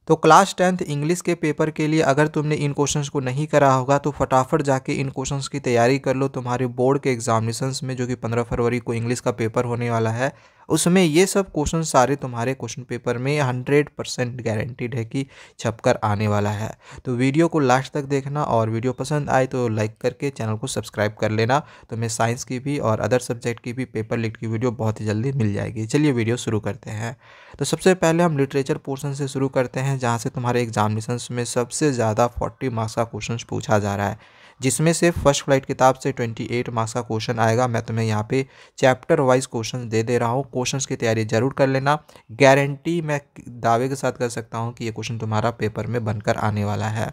तो class 10th English के paper के लिए अगर तुमने इन क्वेश्चंस को नहीं करा होगा तो फटाफट जाके इन क्वेश्चंस की तैयारी कर लो। तुम्हारे बोर्ड के एग्जामिनेशंस में जो कि 15 फरवरी को इंग्लिश का पेपर होने वाला है, उसमें ये सब क्वेश्चन सारे तुम्हारे क्वेश्चन पेपर में 100% गारंटीड है कि छपकर आने वाला है। तो वीडियो को लास्ट तक देखना, और वीडियो पसंद आए तो लाइक करके चैनल को सब्सक्राइब कर लेना। तो मैं साइंस की भी और अदर सब्जेक्ट की भी पेपर लीड की वीडियो बहुत ही जल्दी मिल जाएगी। चलिए वीडियो शुरू करते हैं। तो सबसे पहले हम लिटरेचर पोर्शन से शुरू करते हैं, जहाँ से तुम्हारे एग्जामिनेशंस में सबसे ज़्यादा 40 मार्क्स का क्वेश्चन पूछा जा रहा है, जिसमें से फर्स्ट फ्लाइट किताब से 28 मार्क्स का क्वेश्चन आएगा। मैं तुम्हें यहाँ पे चैप्टर वाइज क्वेश्चन दे रहा हूँ, क्वेश्चंस की तैयारी जरूर कर लेना। गारंटी मैं दावे के साथ कर सकता हूँ कि ये क्वेश्चन तुम्हारा पेपर में बनकर आने वाला है।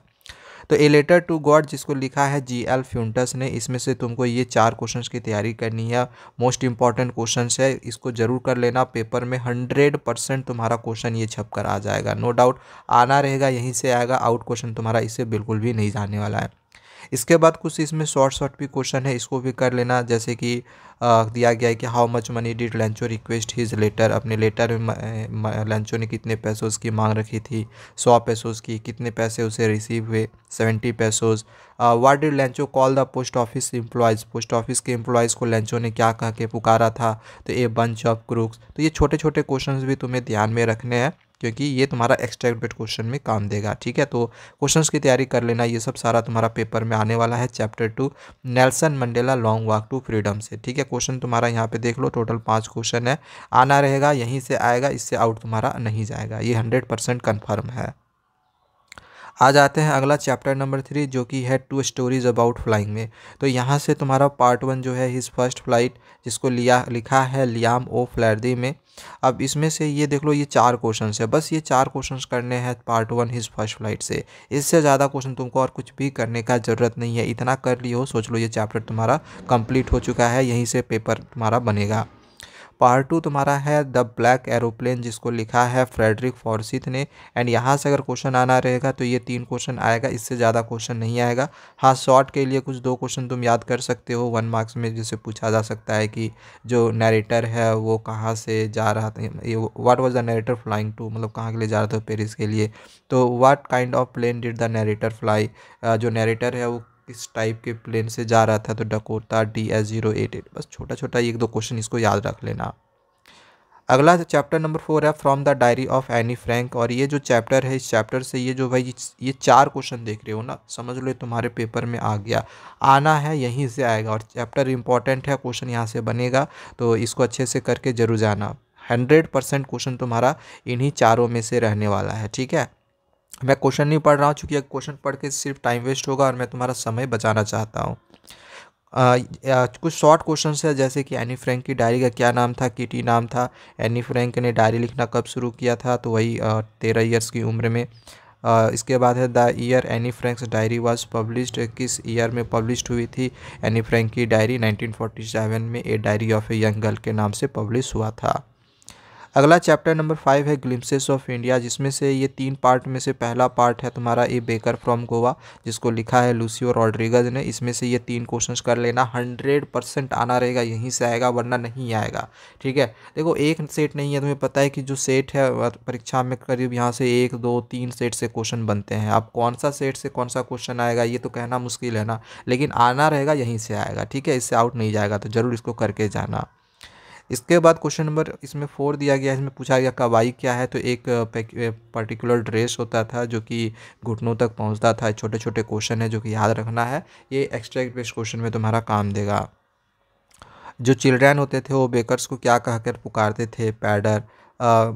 तो ए लेटर टू गॉड जिसको लिखा है G.L. फ्यूंटस ने, इसमें से तुमको ये 4 क्वेश्चंस की तैयारी करनी है। मोस्ट इंपॉर्टेंट क्वेश्चंस है, इसको जरूर कर लेना। पेपर में 100% तुम्हारा क्वेश्चन ये छप कर आ जाएगा, नो डाउट आना रहेगा, यहीं से आएगा। आउट क्वेश्चन तुम्हारा इससे बिल्कुल भी नहीं जाने वाला है। इसके बाद कुछ इसमें शॉर्ट भी क्वेश्चन है, इसको भी कर लेना। जैसे कि दिया गया है कि how much money did Lencho request his letter, अपने लेटर में लैंचो ने कितने पैसों की मांग रखी थी, 100 पैसों की। कितने पैसे उसे रिसीव हुए, 70 पैसोज। What did लैंचो call the post office employees, post office के एम्प्लॉयज़ को लैंचो ने क्या कह के पुकारा था, तो ए बंच ऑफ क्रूक्स। तो ये छोटे छोटे क्वेश्चंस भी तुम्हें ध्यान में रखने हैं, क्योंकि ये तुम्हारा एक्सपेक्टेड क्वेश्चन में काम देगा। ठीक है, तो क्वेश्चंस की तैयारी कर लेना। ये सब सारा तुम्हारा पेपर में आने वाला है chapter 2 Nelson Mandela long walk to freedom से। ठीक है, क्वेश्चन तुम्हारा यहाँ पे देख लो, टोटल 5 क्वेश्चन है, आना रहेगा, यहीं से आएगा, इससे आउट तुम्हारा नहीं जाएगा, ये 100% कन्फर्म है। आ जाते हैं अगला चैप्टर नंबर 3 जो कि है 2 स्टोरीज अबाउट फ्लाइंग में। तो यहाँ से तुम्हारा पार्ट 1 जो है हिज फर्स्ट फ्लाइट, जिसको लिखा है लियाम ओ फ्लैरदी में। अब इसमें से ये देख लो, ये 4 क्वेश्चंस है, बस ये 4 क्वेश्चंस करने हैं पार्ट 1 हिज फर्स्ट फ्लाइट से। इससे ज़्यादा क्वेश्चन तुमको और कुछ भी करने का ज़रूरत नहीं है, इतना कर लियो, सोच लो ये चैप्टर तुम्हारा कंप्लीट हो चुका है, यहीं से पेपर तुम्हारा बनेगा। पार्ट 2 तुम्हारा है द ब्लैक एरोप्लेन, जिसको लिखा है फ्रेडरिक फॉर्सिथ ने। एंड यहाँ से अगर क्वेश्चन आना रहेगा तो ये 3 क्वेश्चन आएगा, इससे ज़्यादा क्वेश्चन नहीं आएगा। हाँ, शॉर्ट के लिए कुछ 2 क्वेश्चन तुम याद कर सकते हो 1 मार्क्स में, जिससे पूछा जा सकता है कि जो नरेटर है वो कहाँ से जा रहा था, ये what was the narrator flying to, मतलब कहाँ के लिए जा रहा था, पेरिस के लिए। तो what kind of plane did the narrator fly, जो नरेटर है वो किस टाइप के प्लेन से जा रहा था, तो डकोटा DS-088। बस छोटा छोटा 1-2 क्वेश्चन इसको याद रख लेना। अगला चैप्टर नंबर 4 है from the diary of Anne Frank. और ये जो चैप्टर है, इस चैप्टर से ये जो भाई ये 4 क्वेश्चन देख रहे हो ना, समझ लो तुम्हारे पेपर में आ गया, आना है, यहीं से आएगा। और चैप्टर इंपॉर्टेंट है, क्वेश्चन यहाँ से बनेगा, तो इसको अच्छे से करके जरूर जाना। 100% क्वेश्चन तुम्हारा इन्हीं चारों में से रहने वाला है। ठीक है, मैं क्वेश्चन नहीं पढ़ रहा हूँ, चूँकि क्वेश्चन पढ़ के सिर्फ टाइम वेस्ट होगा और मैं तुम्हारा समय बचाना चाहता हूँ। कुछ शॉर्ट क्वेश्चंस है, जैसे कि एनी फ्रैंक की डायरी का क्या नाम था, किटी नाम था। एनी फ्रैंक ने डायरी लिखना कब शुरू किया था, तो वही 13 ईयर्स की उम्र में। इसके बाद है the year any Franks diary was published, किस ईयर में पब्लिश्ड हुई थी एनी फ्रैंक की डायरी, 1947 में a diary of a young girl के नाम से पब्लिश हुआ था। अगला चैप्टर नंबर 5 है ग्लिम्पसेस ऑफ इंडिया, जिसमें से ये 3 पार्ट में से पहला पार्ट है तुम्हारा ए बेकर फ्रॉम गोवा, जिसको लिखा है लूसियो रॉड्रिगज ने। इसमें से ये 3 क्वेश्चंस कर लेना, 100% आना रहेगा, यहीं से आएगा, वरना नहीं आएगा। ठीक है, देखो एक सेट नहीं है, तुम्हें पता है कि जो सेट है परीक्षा में करीब यहाँ से 1, 2, 3 सेट से क्वेश्चन बनते हैं। अब कौन सा सेट से कौन सा क्वेश्चन आएगा ये तो कहना मुश्किल है ना, लेकिन आना रहेगा, यहीं से आएगा। ठीक है, इससे आउट नहीं जाएगा, तो ज़रूर इसको करके जाना। इसके बाद क्वेश्चन नंबर इसमें 4 दिया गया है, इसमें पूछा गया कवाई क्या है, तो एक पर्टिकुलर ड्रेस होता था जो कि घुटनों तक पहुंचता था। छोटे छोटे क्वेश्चन है जो कि याद रखना है, ये एक्स्ट्रा बेस्ड क्वेश्चन में तुम्हारा काम देगा। जो चिल्ड्रन होते थे वो बेकर्स को क्या कहकर पुकारते थे, पैडर।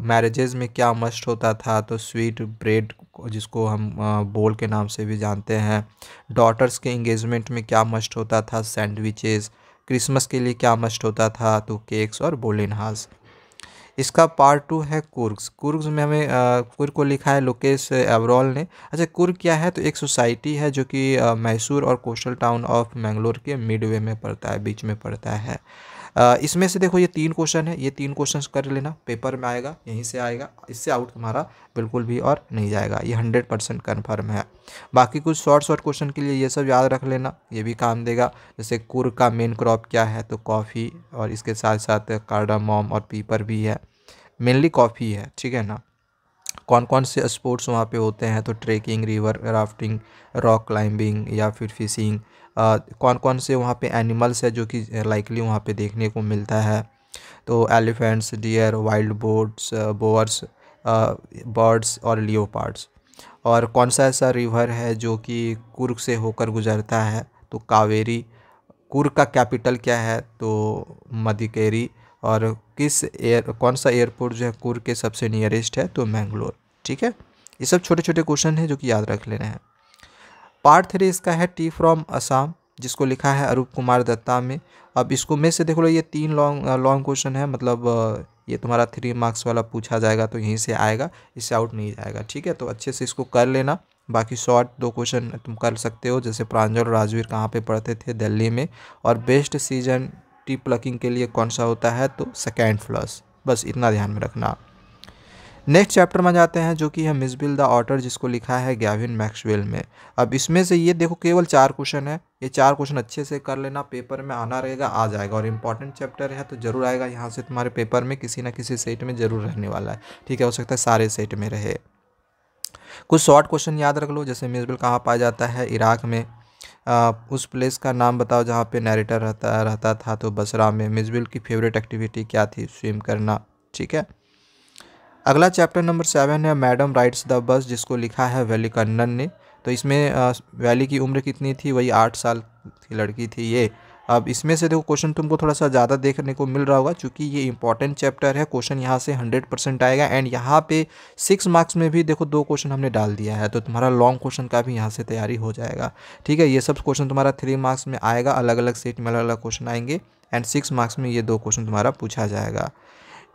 मैरिजेज में क्या मस्ट होता था, तो स्वीट ब्रेड, जिसको हम बोल के नाम से भी जानते हैं। डॉटर्स के इंगेजमेंट में क्या मस्ट होता था, सैंडविचेस। क्रिसमस के लिए क्या मस्ट होता था, तो केक्स और बोलिनहास। इसका पार्ट 2 है कुर्ग्स। कुर्ग्स में हमें कुर्ग को लिखा है लोकेश एवरॉल ने। अच्छा, कुर्ग क्या है, तो एक सोसाइटी है जो कि मैसूर और कोस्टल टाउन ऑफ मैंगलोर के मिडवे में पड़ता है, बीच में पड़ता है। इसमें से देखो ये 3 क्वेश्चन है, ये 3 क्वेश्चन कर लेना, पेपर में आएगा, यहीं से आएगा, इससे आउट तुम्हारा बिल्कुल भी और नहीं जाएगा, ये 100% कन्फर्म है। बाकी कुछ शॉर्ट क्वेश्चन के लिए ये सब याद रख लेना, ये भी काम देगा। जैसे कुर्ग का मेन क्रॉप क्या है, तो कॉफ़ी, और इसके साथ साथ कार्डामोम और पीपर भी है, मेनली कॉफ़ी है। ठीक है ना, कौन कौन से स्पोर्ट्स वहाँ पे होते हैं, तो trekking, river rafting, rock climbing या फिर फिशिंग। कौन कौन से वहाँ पे एनिमल्स है जो कि लाइकली वहाँ पे देखने को मिलता है, तो elephants, deer, wild boats, boars, birds और लियोपार्ड्स। और कौन सा ऐसा रिवर है जो कि कुर्ग से होकर गुजरता है, तो कावेरी। कुर्ग का कैपिटल क्या है, तो मदिकेरी। और कौन सा एयरपोर्ट जो है कुर्ग के सबसे नियरेस्ट है, तो मैंगलोर। ठीक है, ये सब छोटे छोटे क्वेश्चन हैं जो कि याद रख लेना है। पार्ट 3 इसका है टी फ्रॉम असम, जिसको लिखा है अरूप कुमार दत्ता में। अब इसको में से देख लो, ये 3 लॉन्ग क्वेश्चन है, मतलब ये तुम्हारा 3 मार्क्स वाला पूछा जाएगा तो यहीं से आएगा, इससे आउट नहीं जाएगा। ठीक है, तो अच्छे से इसको कर लेना। बाकी शॉर्ट 2 क्वेश्चन तुम कर सकते हो, जैसे प्रांजल और राजवीर कहाँ पे पढ़ते थे, दिल्ली में। और बेस्ट सीजन टी प्लकिंग के लिए कौन सा होता है, तो सेकेंड फ्लश। बस इतना ध्यान में रखना। नेक्स्ट चैप्टर में जाते हैं जो कि है मिसबिल द ऑटर, जिसको लिखा है गैविन मैक्सवेल में। अब इसमें से ये देखो केवल 4 क्वेश्चन है, ये 4 क्वेश्चन अच्छे से कर लेना, पेपर में आना रहेगा, आ जाएगा। और इम्पॉर्टेंट चैप्टर है तो जरूर आएगा यहाँ से तुम्हारे पेपर में, किसी ना किसी सेट में जरूर रहने वाला है। ठीक है, हो सकता है सारे सेट में रहे। कुछ शॉर्ट क्वेश्चन याद रख लो, जैसे मिसबिल कहाँ पाया जाता है, इराक में। उस प्लेस का नाम बताओ जहाँ पे नरेटर रहता था, तो बसरा में। मिसबिल की फेवरेट एक्टिविटी क्या थी, स्विम करना। ठीक है, अगला चैप्टर नंबर 7 है मैडम राइड्स द बस, जिसको लिखा है वेलिकन्नन ने। तो इसमें वैली की उम्र कितनी थी, वही 8 साल की लड़की थी ये। अब इसमें से देखो क्वेश्चन तुमको थोड़ा सा ज़्यादा देखने को मिल रहा होगा, क्योंकि ये इंपॉर्टेंट चैप्टर है। क्वेश्चन यहाँ से 100% आएगा। एंड यहाँ पे 6 मार्क्स में भी देखो 2 क्वेश्चन हमने डाल दिया है, तो तुम्हारा लॉन्ग क्वेश्चन का भी यहाँ से तैयारी हो जाएगा। ठीक है, ये सब क्वेश्चन तुम्हारा 3 मार्क्स में आएगा, अलग अलग सेट में अलग अलग क्वेश्चन आएंगे। एंड 6 मार्क्स में ये 2 क्वेश्चन तुम्हारा पूछा जाएगा।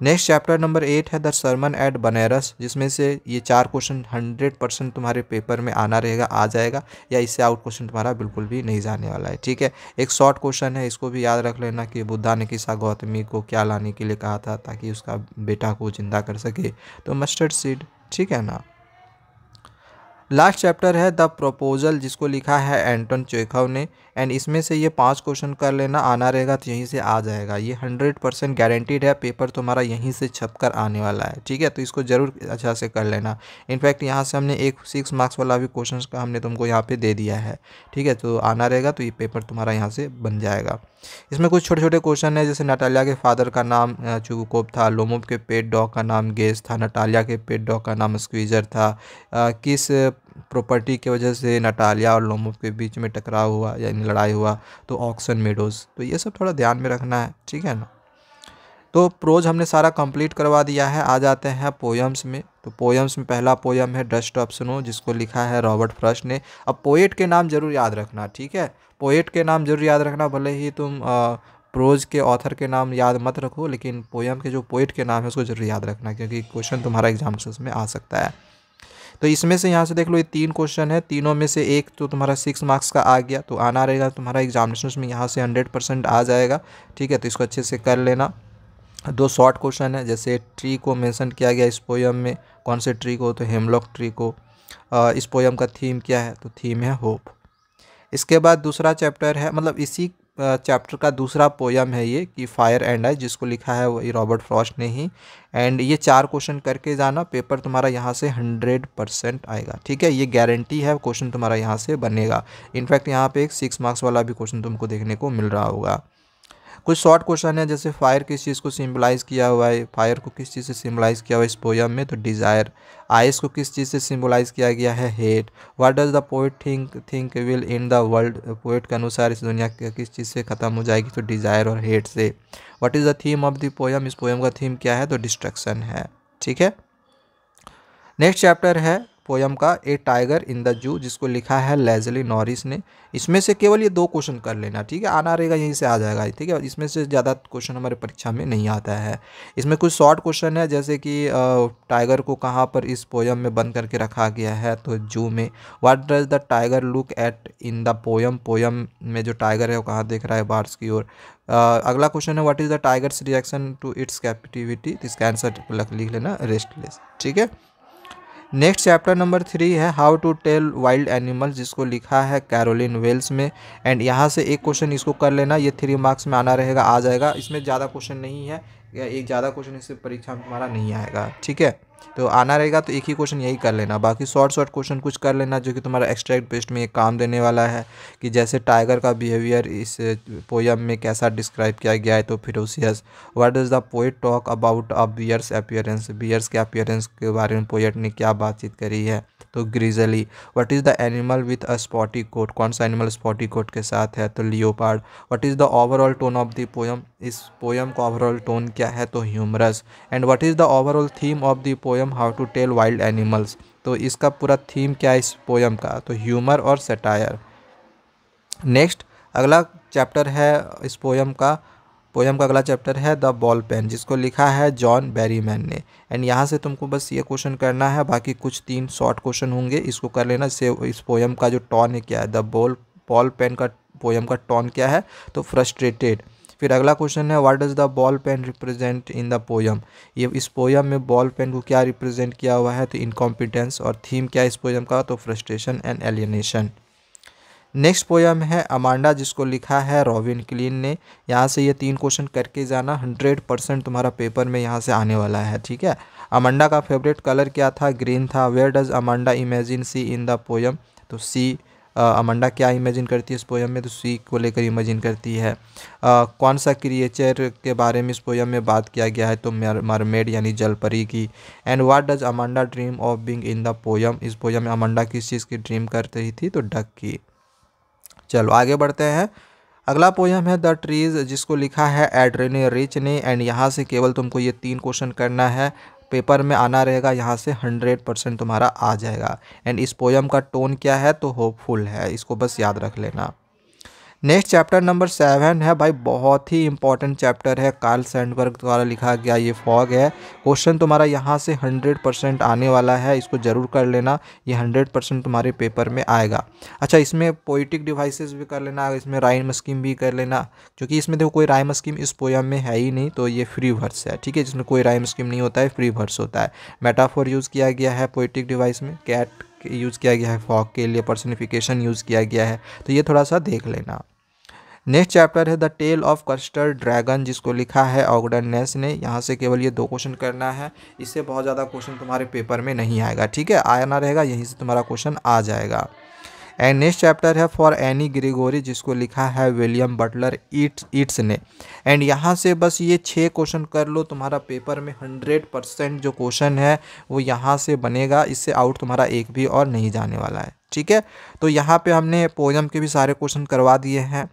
नेक्स्ट चैप्टर नंबर 8 है द सरमन एट बनारस, जिसमें से ये 4 क्वेश्चन 100% तुम्हारे पेपर में आना रहेगा, आ जाएगा, या इससे आउट क्वेश्चन तुम्हारा बिल्कुल भी नहीं जाने वाला है। ठीक है, एक शॉर्ट क्वेश्चन है, इसको भी याद रख लेना कि बुद्धा ने किसा गौतमी को क्या लाने के लिए कहा था ताकि उसका बेटा को जिंदा कर सके, तो मस्टर्ड सीड। ठीक है ना। लास्ट चैप्टर है द प्रपोजल, जिसको लिखा है एंटोन चेखव ने। एंड इसमें से ये 5 क्वेश्चन कर लेना, आना रहेगा तो यहीं से आ जाएगा। ये 100% गारंटीड है, पेपर तुम्हारा यहीं से छपकर आने वाला है। ठीक है, तो इसको जरूर अच्छा से कर लेना। इनफैक्ट यहाँ से हमने एक 6 मार्क्स वाला भी क्वेश्चन का हमने तुमको यहाँ पे दे दिया है। ठीक है, तो आना रहेगा तो ये पेपर तुम्हारा यहाँ से बन जाएगा। इसमें कुछ छोटे छोटे क्वेश्चन है, जैसे नटालिया के फादर का नाम चुगुकोव था, लोमोव के पेट डॉग का नाम गेस था, नटालिया के पेट डॉग का नाम स्क्वीजर था, किस प्रॉपर्टी की वजह से नटालिया और लोमोव के बीच में टकराव हुआ यानी लड़ाई हुआ, तो ऑक्सन मेडोज। तो ये सब थोड़ा ध्यान में रखना है। ठीक है ना। तो प्रोज हमने सारा कंप्लीट करवा दिया है, आ जाते हैं पोयम्स में। तो पोयम्स में पहला पोयम है डस्ट ऑफ स्नो, जिसको लिखा है रॉबर्ट फ्रॉस्ट ने। अब पोएट के नाम जरूर याद रखना। ठीक है, पोएट के नाम जरूर याद रखना, भले ही तुम प्रोज के ऑथर के नाम याद मत रखो, लेकिन पोयम के जो पोएट के नाम है उसको जरूर याद रखना, क्योंकि क्वेश्चन तुम्हारा एग्जाम्स में आ सकता है। तो इसमें से यहाँ से देख लो, ये 3 क्वेश्चन है, तीनों में से एक तो तुम्हारा 6 मार्क्स का आ गया, तो आना रहेगा तुम्हारा एग्जामिनेशन में यहाँ से 100% आ जाएगा। ठीक है, तो इसको अच्छे से कर लेना। 2 शॉर्ट क्वेश्चन है, जैसे ट्री को मेंशन किया गया इस पोयम में, कौन से ट्री को, तो हेमलॉक ट्री को। इस पोयम का थीम क्या है, तो थीम है होप। इसके बाद दूसरा चैप्टर है, मतलब इसी चैप्टर का दूसरा पोयम है ये, कि फायर एंड आई, जिसको लिखा है वही रॉबर्ट फ्रॉस्ट ने ही। एंड ये 4 क्वेश्चन करके जाना, पेपर तुम्हारा यहाँ से 100% आएगा। ठीक है, ये गारंटी है, क्वेश्चन तुम्हारा यहाँ से बनेगा। इनफैक्ट यहाँ पे एक 6 मार्क्स वाला भी क्वेश्चन तुमको देखने को मिल रहा होगा। कुछ शॉर्ट क्वेश्चन है, जैसे फायर किस चीज़ को सिंबलाइज़ किया हुआ है, फायर को किस चीज़ से सिंबलाइज़ किया हुआ है इस पोयम में, तो डिज़ायर। आइस को किस चीज़ से सिंबलाइज़ किया गया है, hate. What does the poet think will in the world, poet के अनुसार इस दुनिया किस चीज़ से ख़त्म हो जाएगी, तो डिज़ायर और हेट से। What is the theme of the poem, इस पोयम का थीम क्या है, तो डिस्ट्रक्शन है। ठीक है, नेक्स्ट चैप्टर है पोयम का ए टाइगर इन द जू, जिसको लिखा है लेज़ली नॉरिस ने। इसमें से केवल ये 2 क्वेश्चन कर लेना। ठीक है, आना रहेगा यहीं से आ जाएगा। ठीक है, इसमें से ज़्यादा क्वेश्चन हमारे परीक्षा में नहीं आता है। इसमें कुछ शॉर्ट क्वेश्चन है, जैसे कि टाइगर को कहाँ पर इस पोयम में बंद करके रखा गया है, तो जू में। What does the tiger look at in the poem, poem में जो टाइगर है वो कहाँ देख रहा है, बार्स की ओर। अगला क्वेश्चन है what is the tiger's reaction to its captivity, इसका आंसर लिख लेना, रेस्टलेस। ठीक है, नेक्स्ट चैप्टर नंबर 3 है how to tell wild animals, जिसको लिखा है कैरोलिन वेल्स में। एंड यहाँ से एक क्वेश्चन इसको कर लेना, ये 3 मार्क्स में आना रहेगा, आ जाएगा। इसमें ज़्यादा क्वेश्चन नहीं है, एक ज़्यादा क्वेश्चन इससे परीक्षा में तुम्हारा नहीं आएगा। ठीक है, तो आना रहेगा तो एक ही क्वेश्चन यही कर लेना, बाकी शॉर्ट क्वेश्चन कुछ कर लेना जो कि तुम्हारा एक्सट्रैक्ट बेस्ड में ये काम देने वाला है, कि जैसे टाइगर का बिहेवियर इस पोयम में कैसा डिस्क्राइब किया गया है। तो ferocious, what does the poet talk about a bear's appearance, bear's के अपीयरेंस के बारे में पोएट ने क्या बातचीत करी है। तो grizzly, what is the animal with a spotty coat, कौन सा एनिमल स्पॉटी कोट के साथ है। तो leopard, what is the overall tone of the poem, इस पोयम का ओवरऑल टोन क्या है। तो humorous. And what is the overall theme of the poem, how to tell wild animals, तो इसका पूरा थीम क्या है इस पोयम का। तो ह्यूमर और सटायर। नेक्स्ट अगला चैप्टर है इस पोयम का अगला चैप्टर है द बॉल पेन, जिसको लिखा है जॉन बैरीमैन ने। एंड यहाँ से तुमको बस ये क्वेश्चन करना है, बाकी कुछ 3 शॉर्ट क्वेश्चन होंगे, इसको कर लेना। इससे इस पोयम का जो टॉन है क्या है, द बॉल पेन का पोयम का टॉन क्या है। तो फ्रस्ट्रेटेड। फिर अगला क्वेश्चन है what does the ball pen represent in the poem, ये इस पोयम में बॉल पेन को क्या रिप्रेजेंट किया हुआ है। तो इनकॉम्पिटेंस। और थीम क्या है इस पोयम का। तो frustration and alienation. Next poem है अमांडा, जिसको लिखा है रॉबिन क्लीन ने। यहाँ से ये 3 क्वेश्चन करके जाना, 100% तुम्हारा पेपर में यहाँ से आने वाला है, ठीक है। अमांडा का फेवरेट कलर क्या था, ग्रीन था। Where does Amanda imagine sea in the poem, तो सी अमांडा क्या इमेजिन करती है इस पोयम में, तो सी को लेकर इमेजिन करती है। कौन सा क्रिएचर के बारे में इस पोयम में बात किया गया है, तो मरमेड यानी जलपरी की। And what does Amanda dream of being in the poem, इस पोयम में अमांडा किस चीज़ की ड्रीम कर रही थी, तो डक की। चलो आगे बढ़ते हैं। अगला पोयम है द ट्रीज, जिसको लिखा है एड्रेने रिच ने। एंड यहाँ से केवल तुमको ये 3 क्वेश्चन करना है, पेपर में आना रहेगा, यहाँ से 100% तुम्हारा आ जाएगा। एंड इस पोयम का टोन क्या है, तो होपफुल है, इसको बस याद रख लेना। नेक्स्ट चैप्टर नंबर 7 है भाई, बहुत ही इंपॉर्टेंट चैप्टर है, कार्ल सैंडबर्ग द्वारा लिखा गया ये फॉग है। क्वेश्चन तुम्हारा यहाँ से 100% आने वाला है, इसको जरूर कर लेना, ये 100% तुम्हारे पेपर में आएगा। अच्छा, इसमें पोइटिक डिवाइसेस भी कर लेना, इसमें राइम स्कीम भी कर लेना, क्योंकि इसमें देखो कोई राइम स्कीम इस पोयम में है ही नहीं, तो ये फ्री वर्स है, ठीक है, जिसमें कोई राइम स्कीम नहीं होता है, फ्री वर्स होता है। मेटाफोर यूज़ किया गया है पोइटिक डिवाइस में, कैट यूज़ किया गया है फॉग के लिए, पर्सनिफिकेशन यूज़ किया गया है, तो ये थोड़ा सा देख लेना। नेक्स्ट चैप्टर है the tale of custard dragon, जिसको लिखा है ऑगडन नेस ने। यहाँ से केवल ये 2 क्वेश्चन करना है, इससे बहुत ज़्यादा क्वेश्चन तुम्हारे पेपर में नहीं आएगा, ठीक है, आना रहेगा, यहीं से तुम्हारा क्वेश्चन आ जाएगा। एंड नेक्स्ट चैप्टर है फॉर एनी ग्रेगोरी, जिसको लिखा है विलियम बटलर ईट्स ने। एंड यहाँ से बस ये 6 क्वेश्चन कर लो, तुम्हारा पेपर में 100% जो क्वेश्चन है वो यहाँ से बनेगा, इससे आउट तुम्हारा एक भी और नहीं जाने वाला है, ठीक है। तो यहाँ पे हमने पोयम के भी सारे क्वेश्चन करवा दिए हैं।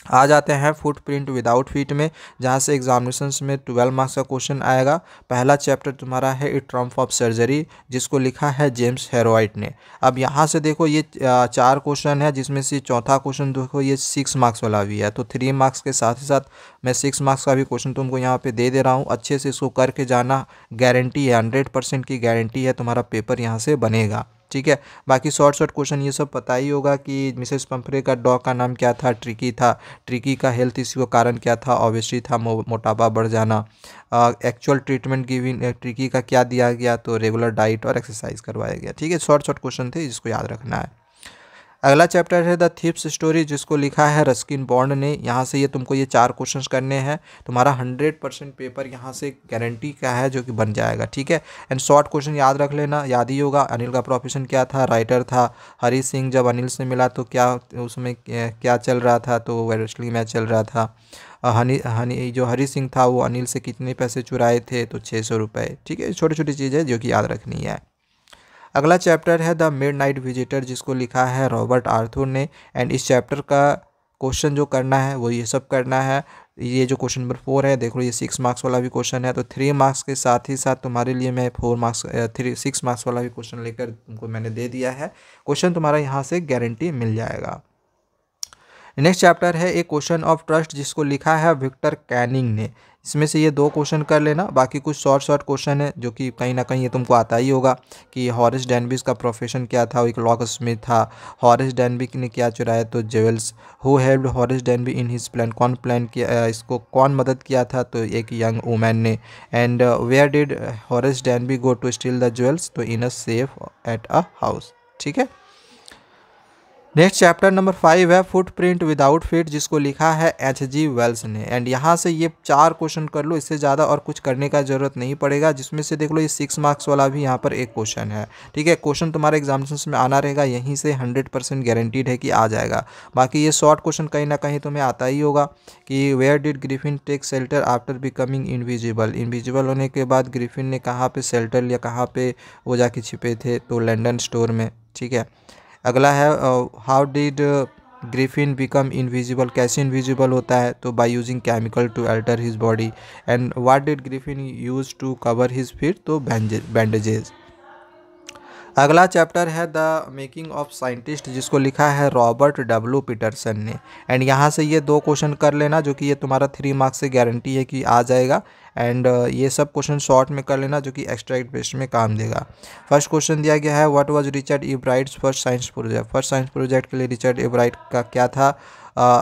आ जाते हैं फुटप्रिंट विदाउट फीट में, जहाँ से एग्जामिनेशंस में 12 मार्क्स का क्वेश्चन आएगा। पहला चैप्टर तुम्हारा है इट ट्रम्प ऑफ सर्जरी, जिसको लिखा है जेम्स हेरोइट ने। अब यहाँ से देखो ये 4 क्वेश्चन है, जिसमें से चौथा क्वेश्चन देखो ये 6 मार्क्स वाला भी है, तो 3 मार्क्स के साथ ही साथ मैं 6 मार्क्स का भी क्वेश्चन तुमको यहाँ पे दे दे रहा हूँ। अच्छे से इसको करके जाना, गारंटी है, 100% की गारंटी है, तुम्हारा पेपर यहाँ से बनेगा, ठीक है। बाकी शॉर्ट क्वेश्चन ये सब पता ही होगा कि मिसेस पंफरे का डॉग का नाम क्या था, ट्रिकी था। ट्रिकी का हेल्थ इश्यू का कारण क्या था, ऑब्वियसली था मोटापा बढ़ जाना। एक्चुअल ट्रीटमेंट गिविन ट्रिकी का क्या दिया गया, तो रेगुलर डाइट और एक्सरसाइज करवाया गया, ठीक है। शॉर्ट क्वेश्चन थे, जिसको याद रखना है। अगला चैप्टर है द थीप्स स्टोरी, जिसको लिखा है रस्किन बॉन्ड ने। यहाँ से ये तुमको ये 4 क्वेश्चंस करने हैं, तुम्हारा 100% पेपर यहाँ से गारंटी का है जो कि बन जाएगा, ठीक है। एंड शॉर्ट क्वेश्चन याद रख लेना, याद ही होगा। अनिल का प्रोफेशन क्या था, राइटर था। हरी सिंह जब अनिल से मिला तो क्या उसमें क्या चल रहा था, तो रेसलिंग मैच चल रहा था। जो हरी सिंह था वो अनिल से कितने पैसे चुराए थे, तो 600 रुपये, ठीक है। छोटी छोटी चीज़ें जो कि याद रखनी है। अगला चैप्टर है द मिडनाइट विजिटर, जिसको लिखा है रॉबर्ट आर्थर ने। एंड इस चैप्टर का क्वेश्चन जो करना है वो ये सब करना है। ये जो क्वेश्चन नंबर 4 है, देख लो ये 6 मार्क्स वाला भी क्वेश्चन है, तो 3 मार्क्स के साथ ही साथ तुम्हारे लिए मैं 6 मार्क्स वाला भी क्वेश्चन लेकर तुमको मैंने दे दिया है। क्वेश्चन तुम्हारा यहाँ से गारंटी मिल जाएगा। नेक्स्ट चैप्टर है ए क्वेश्चन ऑफ ट्रस्ट, जिसको लिखा है विक्टर कैनिंग ने। इसमें से ये 2 क्वेश्चन कर लेना, बाकी कुछ शॉर्ट क्वेश्चन है जो कि कहीं ना कहीं ये तुमको आता ही होगा कि हॉरिस डैनबिक का प्रोफेशन क्या था, वो एक लॉक स्मिथ था। हॉरिस डैनबिक ने क्या चुराया, तो jewels. Who helped Horace Danby in his plan, कौन प्लान किया, इसको कौन मदद किया था, तो एक यंग वुमेन ने। And where did Horace Danby go to steal the jewels, तो in a safe at a house, ठीक है। नेक्स्ट चैप्टर नंबर 5 है फुटप्रिंट विदाउट फीट, जिसको लिखा है H.G. वेल्स ने। एंड यहाँ से ये 4 क्वेश्चन कर लो, इससे ज़्यादा और कुछ करने का ज़रूरत नहीं पड़ेगा। जिसमें से देख लो ये 6 मार्क्स वाला भी यहाँ पर एक क्वेश्चन है। ठीक है, क्वेश्चन तुम्हारे एग्जामिनेशन में आना रहेगा, यहीं से 100% गारंटीड है कि आ जाएगा। बाकी ये शॉर्ट क्वेश्चन कहीं ना कहीं तुम्हें आता ही होगा कि where did Griffin take shelter after becoming invisible. Invisible होने के बाद ग्रिफिन ने कहाँ पे शेल्टर लिया, कहाँ पे वो जाके छिपे थे, तो लंदन स्टोर में। ठीक है, अगला है how did Griffin become invisible, कैसे इनविजिबल होता है, तो by using chemical to alter his body. And what did Griffin use to cover his feet, तो बैंडेजेस। अगला चैप्टर है द मेकिंग ऑफ साइंटिस्ट, जिसको लिखा है रॉबर्ट डब्ल्यू पीटरसन ने। एंड यहाँ से ये 2 क्वेश्चन कर लेना, जो कि ये तुम्हारा 3 मार्क्स से गारंटी है कि आ जाएगा। एंड ये सब क्वेश्चन शॉर्ट में कर लेना, जो कि एक्सट्रैक्ट बेस्ड में काम देगा। फर्स्ट क्वेश्चन दिया गया है what was Richard Ebright's first science project. First science project के लिए रिचर्ड ए ब्राइट का क्या था,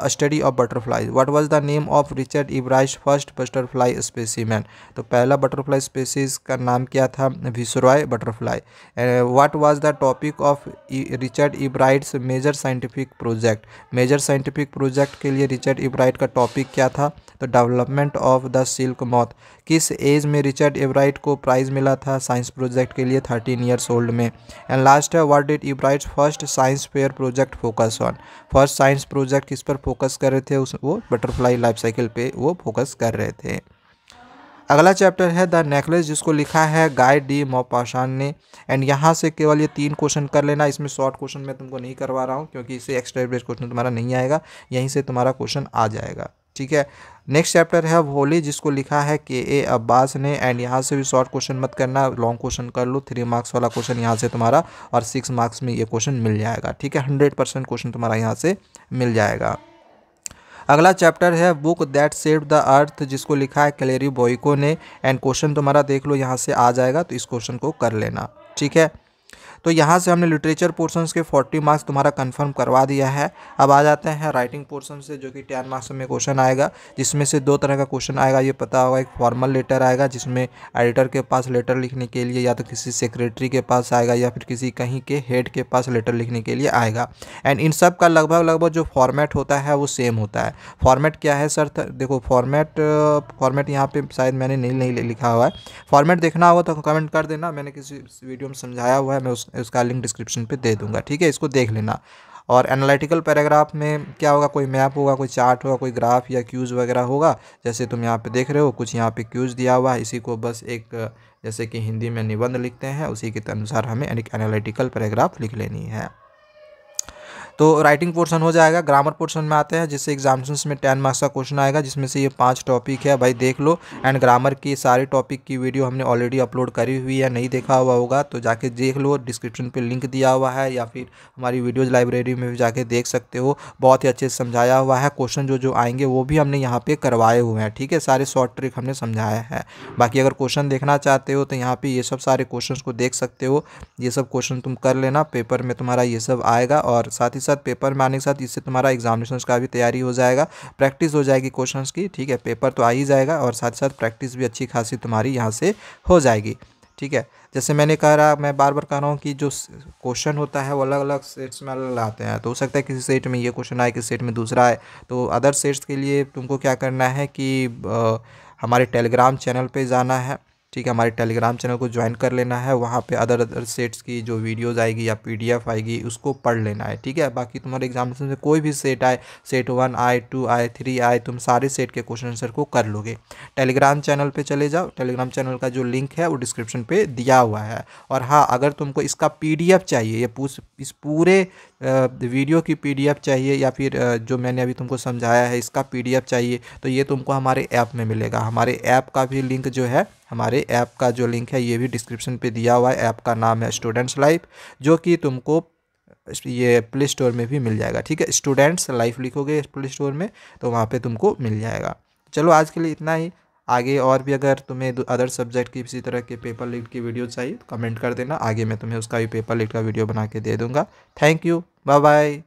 study of butterfly. What was the name of Richard Ebright's first butterfly specimen, तो पहला बटरफ्लाई स्पेसीज का नाम क्या था, viceroy butterfly. What was the topic of Richard Ebright's major scientific project. Major scientific project के लिए Richard Ebright का topic क्या था, तो development of the silk moth. किस एज में रिचर्ड ए ब्राइट को प्राइज़ मिला था साइंस प्रोजेक्ट के लिए, 13 ईयर्स ओल्ड में। एंड लास्ट है what did E bright first science fair project focus on. First science project किस पर फोकस कर रहे थे, वो बटरफ्लाई लाइफ साइकिल पे वो फोकस कर रहे थे। अगला चैप्टर है द नेकलेस, जिसको लिखा है गाय डी मॉपाशान ने। एंड यहाँ से केवल ये 3 क्वेश्चन कर लेना, इसमें शॉर्ट क्वेश्चन मैं तुमको नहीं करवा रहा हूँ, क्योंकि इससे एक्स्ट्रा बेस्ड क्वेश्चन तुम्हारा नहीं आएगा, यहीं से तुम्हारा क्वेश्चन आ जाएगा। ठीक है, नेक्स्ट चैप्टर है होली, जिसको लिखा है के अब्बास ने। एंड यहाँ से भी शॉर्ट क्वेश्चन मत करना, लॉन्ग क्वेश्चन कर लो। 3 मार्क्स वाला क्वेश्चन यहाँ से तुम्हारा, और 6 मार्क्स में ये क्वेश्चन मिल जाएगा। ठीक है, 100% क्वेश्चन तुम्हारा यहाँ से मिल जाएगा। अगला चैप्टर है book that saved the earth, जिसको लिखा है कैलेरी बोइको ने। एंड क्वेश्चन तुम्हारा देख लो यहाँ से आ जाएगा, तो इस क्वेश्चन को कर लेना। ठीक है, तो यहाँ से हमने लिटरेचर पोर्शंस के 40 मार्क्स तुम्हारा कंफर्म करवा दिया है। अब आ जाते हैं राइटिंग पोर्शन से, जो कि 10 मार्क्स में क्वेश्चन आएगा, जिसमें से 2 तरह का क्वेश्चन आएगा, ये पता होगा। एक फॉर्मल लेटर आएगा, जिसमें एडिटर के पास लेटर लिखने के लिए या तो किसी सेक्रेटरी के पास आएगा, या फिर किसी कहीं के हेड के पास लेटर लिखने के लिए आएगा। एंड इन सब का लगभग जो फॉर्मेट होता है वो सेम होता है। फॉर्मेट क्या है सर, देखो फॉर्मेट यहाँ पे शायद मैंने नहीं लिखा हुआ है। फॉर्मेट देखना होगा तो कमेंट कर देना, मैंने किसी वीडियो में समझाया हुआ है, मैं उसका लिंक डिस्क्रिप्शन पे दे दूंगा। ठीक है, इसको देख लेना। और एनालिटिकल पैराग्राफ में क्या होगा, कोई मैप होगा, कोई चार्ट होगा, कोई ग्राफ या क्यूज वगैरह होगा। जैसे तुम यहाँ पे देख रहे हो, कुछ यहाँ पे क्यूज दिया हुआ है, इसी को बस एक जैसे कि हिंदी में निबंध लिखते हैं, उसी के अनुसार हमें एक एनालिटिकल पैराग्राफ लिख लेनी है। तो राइटिंग पोर्शन हो जाएगा। ग्रामर पोर्शन में आते हैं, जिससे एग्जामिनेशन में 10 मार्क्स का क्वेश्चन आएगा, जिसमें से ये 5 टॉपिक है, भाई देख लो। एंड ग्रामर की सारे टॉपिक की वीडियो हमने ऑलरेडी अपलोड करी हुई है, नहीं देखा हुआ होगा तो जाके देख लो, डिस्क्रिप्शन पे लिंक दिया हुआ है, या फिर हमारी वीडियोज़ लाइब्रेरी में भी जाके देख सकते हो। बहुत ही अच्छे से समझाया हुआ है। क्वेश्चन जो आएंगे वो भी हमने यहाँ पर करवाए हुए हैं। ठीक है, सारे शॉर्ट ट्रिक हमने समझाया है। बाकी अगर क्वेश्चन देखना चाहते हो तो यहाँ पर ये सब सारे क्वेश्चन को देख सकते हो। ये सब क्वेश्चन तुम कर लेना, पेपर में तुम्हारा ये सब आएगा, और साथ ही साथ पेपर में आने के साथ इससे तुम्हारा एग्जामिनेशन का भी तैयारी हो जाएगा, प्रैक्टिस हो जाएगी क्वेश्चंस की। ठीक है, पेपर तो आ ही जाएगा, और साथ ही साथ प्रैक्टिस भी अच्छी खासी तुम्हारी यहाँ से हो जाएगी। ठीक है, जैसे मैंने कह रहा, मैं बार बार कह रहा हूँ कि जो क्वेश्चन होता है वो अलग अलग सेट्स में अलग आते हैं। तो हो सकता है किसी सेट में ये क्वेश्चन आए, किसी सेट में दूसरा आए। तो अदर सेट्स के लिए तुमको क्या करना है कि हमारे टेलीग्राम चैनल पे जाना है। ठीक है, हमारे टेलीग्राम चैनल को ज्वाइन कर लेना है। वहाँ पे अदर सेट्स की जो वीडियोज़ आएगी या PDF आएगी, उसको पढ़ लेना है। ठीक है, बाकी तुम्हारे एग्जामिनेशन में कोई भी सेट आए, सेट 1 आए, 2 आए, 3 आए, तुम सारे सेट के क्वेश्चन आंसर को कर लोगे। टेलीग्राम चैनल पे चले जाओ, टेलीग्राम चैनल का जो लिंक है वो डिस्क्रिप्शन पे दिया हुआ है। और हाँ, अगर तुमको इसका PDF चाहिए, इस पूरे वीडियो की PDF चाहिए, या फिर जो मैंने अभी तुमको समझाया है इसका PDF चाहिए, तो ये तुमको हमारे ऐप में मिलेगा। हमारे ऐप का भी लिंक जो है, हमारे ऐप का जो लिंक है ये भी डिस्क्रिप्शन पे दिया हुआ है। ऐप का नाम है स्टूडेंट्स लाइफ, जो कि तुमको ये प्ले स्टोर में भी मिल जाएगा। ठीक है, स्टूडेंट्स लाइफ लिखोगे प्ले स्टोर में तो वहाँ पे तुमको मिल जाएगा। चलो आज के लिए इतना ही। आगे और भी अगर तुम्हें अदर सब्जेक्ट की इसी तरह के पेपर लीड की वीडियो चाहिए तो कमेंट कर देना, आगे मैं तुम्हें उसका भी पेपर लीड का वीडियो बना के दे दूँगा। Thank you, bye bye.